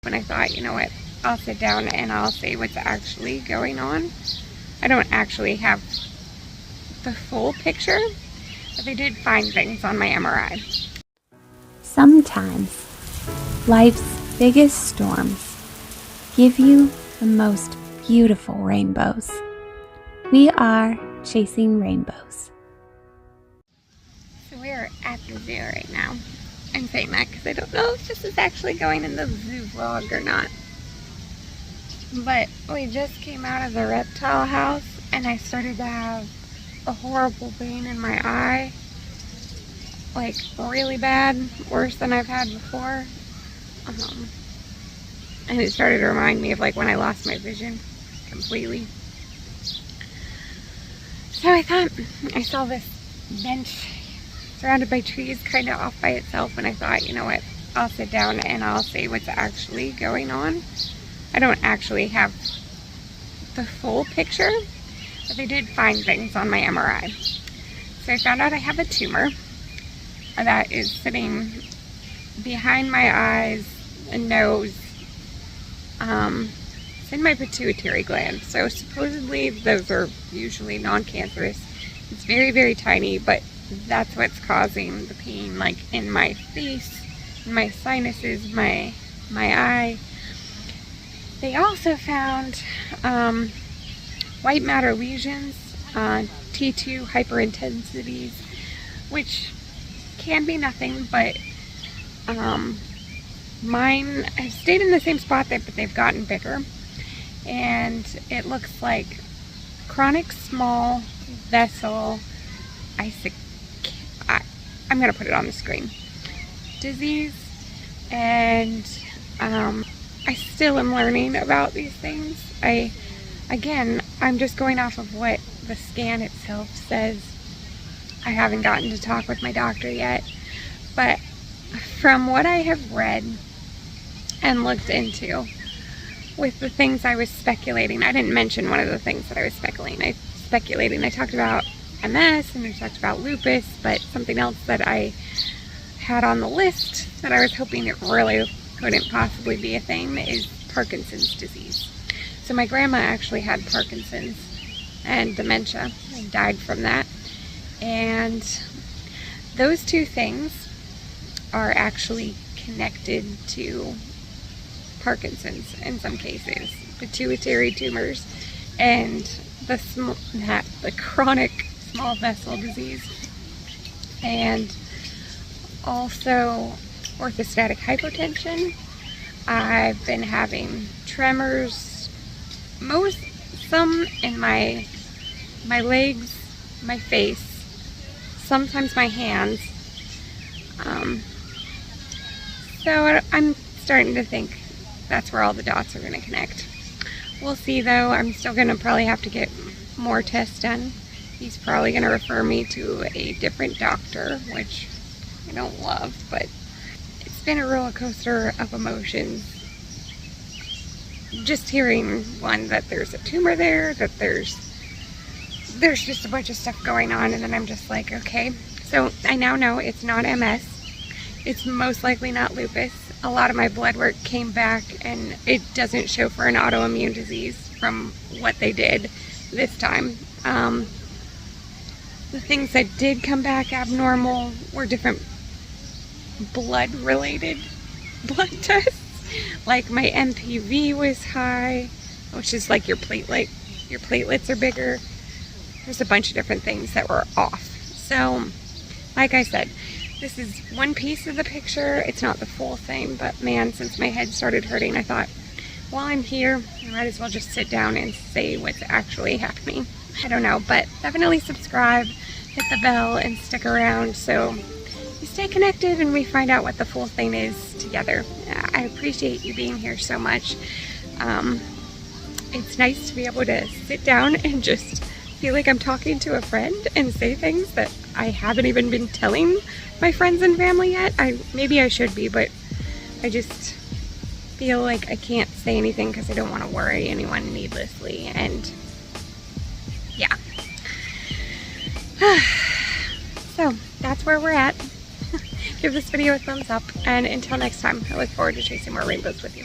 And I thought, you know what, I'll sit down and I'll see what's actually going on. I don't actually have the full picture, but they did find things on my MRI. Sometimes life's biggest storms give you the most beautiful rainbows. We are chasing rainbows. So we're at the zoo right now. I'm saying that because I don't know if this is actually going in the zoo vlog or not. But we just came out of the reptile house and I started to have a horrible pain in my eye. Like really bad, worse than I've had before. And it started to remind me of like when I lost my vision completely. So I thought, I saw this bench surrounded by trees kind of off by itself, and I thought, you know what, I'll sit down and I'll see what's actually going on. I don't actually have the full picture, but they did find things on my MRI. So I found out I have a tumor that is sitting behind my eyes and nose. It's in my pituitary gland, so supposedly those are usually non-cancerous. It's very, very tiny, but that's what's causing the pain, like in my face, in my sinuses, my eye. They also found white matter lesions, T2 hyperintensities, which can be nothing, but mine have stayed in the same spot, but they've gotten bigger. And it looks like chronic small vessel I'm going to put it on the screen. Disease, and I still am learning about these things. I'm just going off of what the scan itself says. I haven't gotten to talk with my doctor yet, but from what I have read and looked into with the things I was speculating, I didn't mention one of the things that I was speculating. I talked about MS and I talked about lupus, but something else that I had on the list that I was hoping it really couldn't possibly be a thing is Parkinson's disease. So my grandma actually had Parkinson's and dementia and died from that. And those two things are actually connected to Parkinson's in some cases, pituitary tumors, and the chronic small vessel disease, and also orthostatic hypotension. I've been having tremors, some in my legs, my face, sometimes my hands. So I'm starting to think that's where all the dots are going to connect. We'll see though. I'm still going to probably have to get more tests done. He's probably going to refer me to a different doctor, which I don't love, but it's been a roller coaster of emotions. Just hearing, one, that there's a tumor there, that there's just a bunch of stuff going on, and then I'm just like, okay. So I now know it's not MS. It's most likely not lupus. A lot of my blood work came back and it doesn't show for an autoimmune disease from what they did this time. The things that did come back abnormal were different blood-related blood tests. Like my MPV was high, which is like your platelets are bigger. There's a bunch of different things that were off. So, like I said, this is one piece of the picture. It's not the full thing, but man, since my head started hurting, I thought, while I'm here, I might as well just sit down and see what's actually happening. I don't know, but definitely subscribe, hit the bell, and stick around so you stay connected and we find out what the full thing is together. I appreciate you being here so much. It's nice to be able to sit down and just feel like I'm talking to a friend and say things that I haven't even been telling my friends and family yet. Maybe I should be, but I just feel like I can't say anything because I don't want to worry anyone needlessly, and yeah. So that's where we're at. give this video a thumbs up, and until next time, I look forward to chasing more rainbows with you.